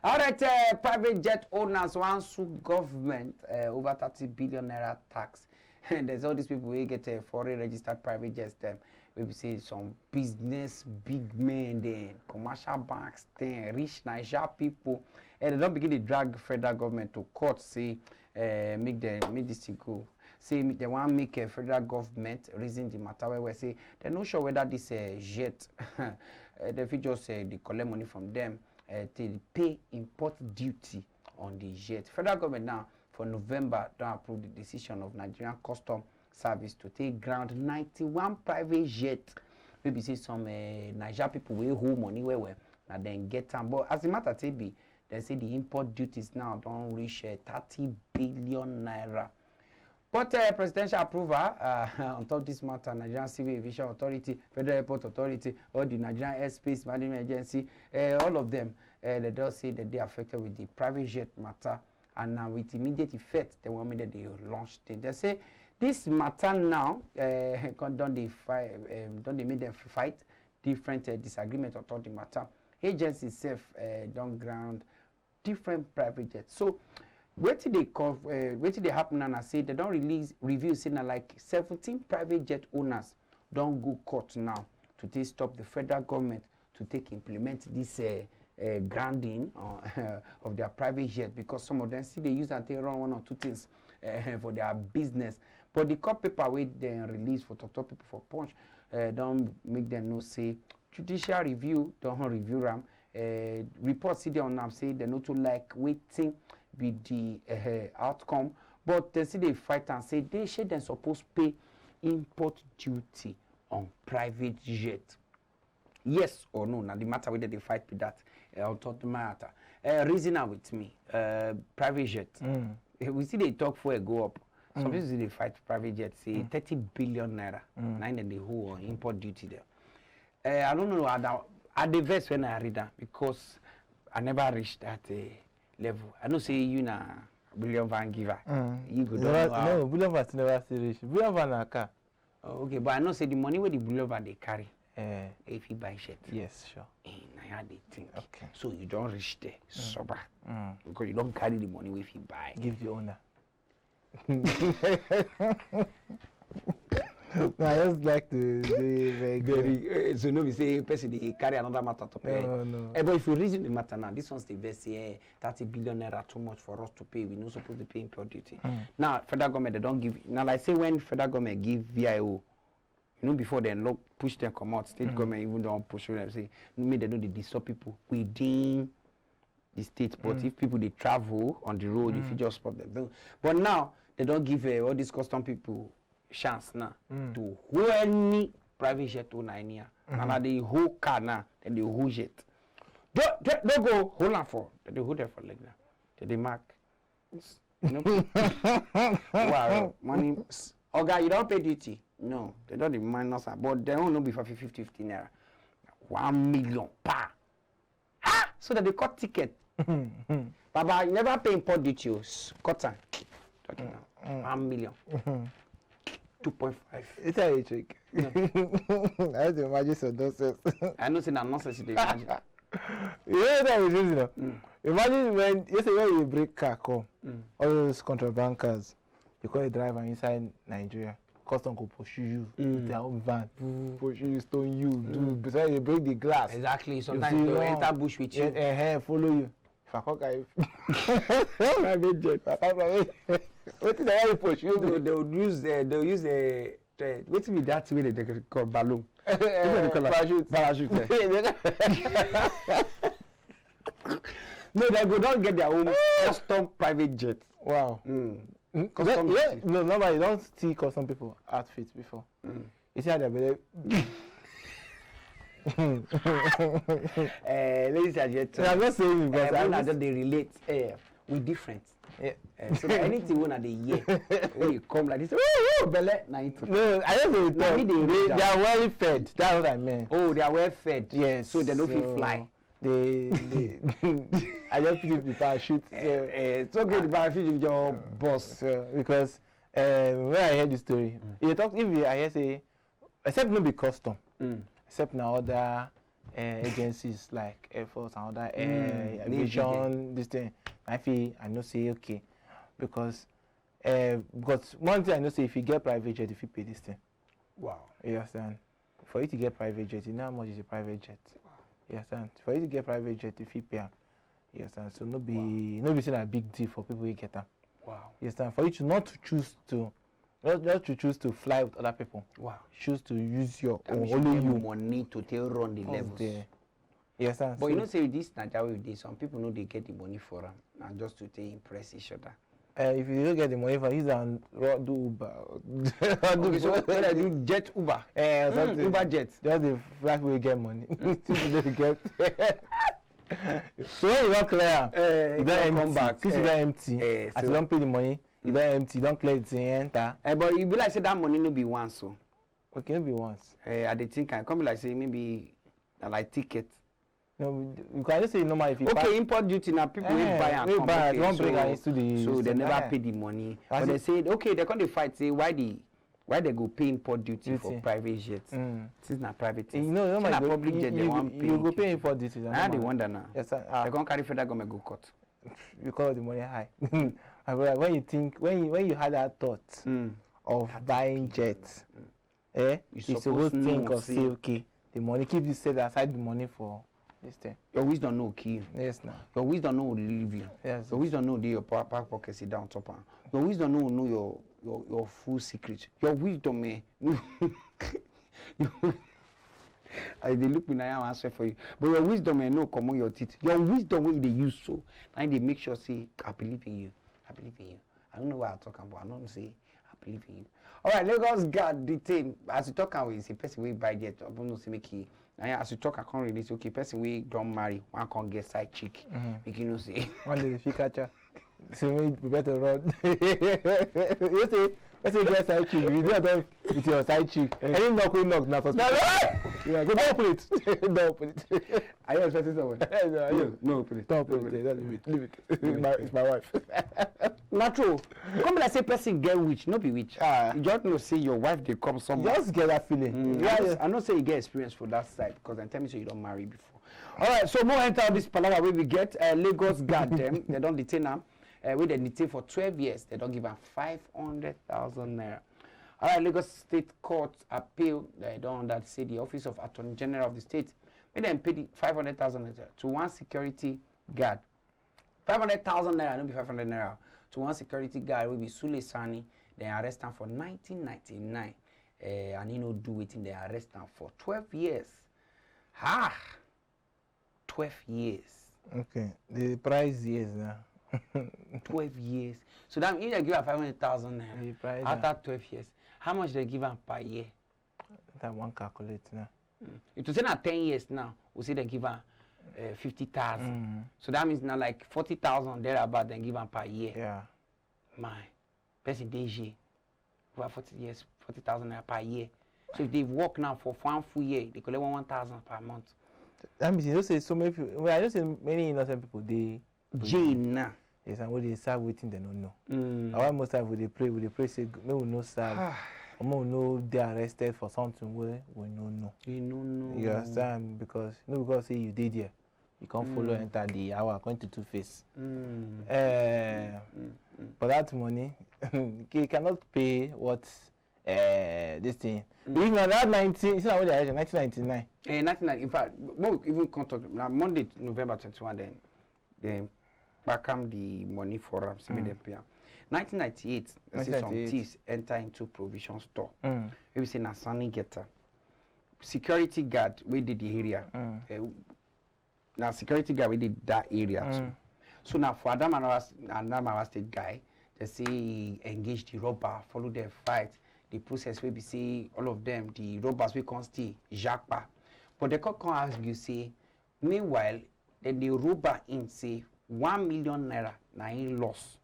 All right, private jet owners want sue government over 30 billion naira tax. And there's all these people who get foreign registered private jets. Them we say some business big men, then commercial banks, then rich Niger people, and they don't begin to drag federal government to court. Say make this thing go. Say they want to make a federal government reason the matter where we say they're not sure whether this jet they fit just they collect money from them to pay import duty on the jet. Federal government now for November don't approve the decision of Nigerian Custom Service to take ground 91 private jet. Maybe say some Niger people will hold money where and then get them. But as a matter to be, they say the import duties now don't reach 30 billion naira. But presidential approval on top of this matter, Nigerian Civil Aviation Authority, Federal Airport Authority, or the Nigerian Airspace Management Agency, all of them, they don't say that they are affected with the private jet matter. And now with immediate effect, they want me that they launched it. They say this matter now, don't they make them fight different disagreement on the matter. Agency itself don't ground different private jets. So wait till they happen and I say they don't review say now like 17 private jet owners don't go court now to take stop the federal government to take implement this grounding of their private jet, because some of them see they use and they run one or two things for their business. But the court paper wey then release for top people for punch don't make them know say judicial review don't review them. Reports see they on them say they not to like waiting with the outcome, but they see they fight and say they should then supposed pay import duty on private jet. Yes or no? Now the matter whether they fight with that on top of the matter. Reason with me, private jet. We see they talk for a go up. Some people see they fight private jet. Say 30 billion naira. Nine and the whole on import duty there. I don't know at the verse when I read that because I never reached that level. I don't say you na William Van giver. You go no, William Van never see reach. William Van na car. Okay, but I know say the money where the William Van they carry. If you buy shirt. Yes, sure. I had they think. Okay. So you don't reach there, sober. Because you don't carry the money if you buy. Give the owner. I just like to be very so no, we say person they carry another matter to pay. No. But if you reason the matter now, this one's the best. Say 30 billion naira too much for us to pay. We're not supposed to pay import duty. Now federal government they don't give. Now like say when federal government give VIO. You know, before they push them come out, state government even don't push them. Say, maybe they know they disturb people within the state. But if people they travel on the road, if you just spot them. But now they don't give all these custom people chance now to hold any private jet owner in here. Now the whole car now, then the whole jet. Don't go hold on for. They hold there for like that. They mark. You know? Wow, money. Okay, you don't pay duty. No, they don't even minus that, but they don't know before 50 naira. 1 million per. Ah! So that they cut ticket. Baba, you never pay import duty. Cut time. Talking now. 1 million. 2.5. It's a trick. I have to imagine some nonsense. I know saying that nonsense they imagine. You know that is easy. Imagine when you break car come, all those contraband cars, you call a driver inside Nigeria. Custom could pursue you with their own van, pursue you, stone you, besides you break the glass. Exactly. Sometimes they enter bush with you. Follow you. If I can't guy, private jet. What is the pursue? They'll use what be that way they call balloon? Parachute. No, they go don't get their own custom private jet. Wow. Custom no, nobody don't see custom people outfits before. You see how they believe. Ladies and gentlemen, I'm not saying because they relate with different. So anything when they hear when you come like this, belle, no, I don't know. They are well fed. That's what I meant. Oh, they are well fed. Yes. So they don't feel fly. I just put the parachute. It's okay, the parachute is your boss. Because when I heard the story, I hear say, except not be custom, except now other agencies like Air Force and other Navy, aviation, this thing. I know say okay, because one thing I know say if you get private jet, if you pay this thing. Wow. You understand? For you to get private jet, you know how much is a private jet. Wow. You understand? For you to get private jet, if you pay, you understand? So no be saying a big deal for people who get them. Wow. You understand? For you to not to choose to fly with other people. Wow. Choose to use your own, only you money to take run the levels. There. You understand? But so, you know, say this Nigeria with this, some people know they get the money for them and just to take impress each other. If you don't get the money for it, then do Uber. Okay, so when I do jet Uber, Uber jet. Just the flag will get money. Get. So when you don't clear, you don't come back. Since you don't empty, as you don't pay the money, you don't empty, you don't clear the thing, enter. But you be like say that money no be once, so. Okay, no be once. I dey think I come be like say maybe like ticket. No, you can just say normal if you okay, import duty now people will buy and come. Buy, don't bring it to the. So they never pay the money. But they say okay, they come dey fight say why they go pay import duty for private jets? Since na private. You know, na public jet they want pay. You go pay import duty. Now they wonder now. Yes, sir. They can't carry federal government go court. Because the money high. When you had that thought of buying jets, you supposed to think of say okay, the money keep you set aside the money for this thing. Your wisdom no kill. Yes, now. Your wisdom no will leave you. Yes. Your wisdom no dey your back pocket sit down top. Your wisdom no know your full secret. Your wisdom I dey look me now and answer for you. But your wisdom no come on your teeth. Your wisdom wey they use so. Now they make sure say I believe in you. I believe in you. I don't know what I'm talking about. I don't say I believe in you. All right, Lagos guard detain. As you talk about, it's a person we buy jet. I don't know say make he. As you talk, I can't really say okay. Person we don't marry, one can't get side chick. Make you know say. One day if you catch her, so we better run. You say. Let's say get side chick. You do that with your side chick. Any knock we knock now for. No. Yeah, go don't open it. Don't open it. Are you expecting someone? No, open it. Don't open it. Leave it. It's my wife. Not true. Come like say person get witch, no be witch. You just know say your wife they come somewhere. Just get that feeling. I know say you get experience for that side because they tell me so you don't marry before. All right, so more enter this palava where we get Lagos guard them. They don't detain them. When they detain for 12 years, they don't give them 500,000 naira. All right, Lagos State Court appeal. They don't that say the Office of Attorney General of the state made them pay the 500,000 naira to one security guard. 500,000 naira, not be 500 naira. To one security guard will be Sule Sani. They arrest him for 1999. And he no do it in they arrest him for 12 years. 12 years. Okay. The price years now. 12 years. So that if they give her 500,000 naira after 12 years, how much they give her per year? That one calculate now. If you say now 10 years now, we say they give her 50,000. So that means now like 40,000 thereabout they give her per year. Yeah. My person DG over 40 years, 40,000 naira per year. So if they work now for 1 full year, they collect 1,000 per month. That means you don't say so many people. Well, I don't say many innocent people they jail now. Yes, and when they serve waiting, they don't know. Why most times we pray say no will no serve. Or we know they arrested for something where we no know. You no know. You understand? Because say you did here, you can't follow enter the hour going to Two-Face. For that money, you cannot pay what this thing. Even that 1999. 1999. 1999. In fact, more even contact now Monday, November 21. Then back the money for them. So them pay. 1998. Let's say some thieves enter into provision store. Maybe say Nasani getter. Security guard we did the area. Now security guard we did that area too. So now for Adamawa State guy, they say he engage the robber, follow their fight. The process will be say all of them, the robbers will come steal, Jacpa. But they can't ask you say, meanwhile, then the robber in say 1 million naira na in loss.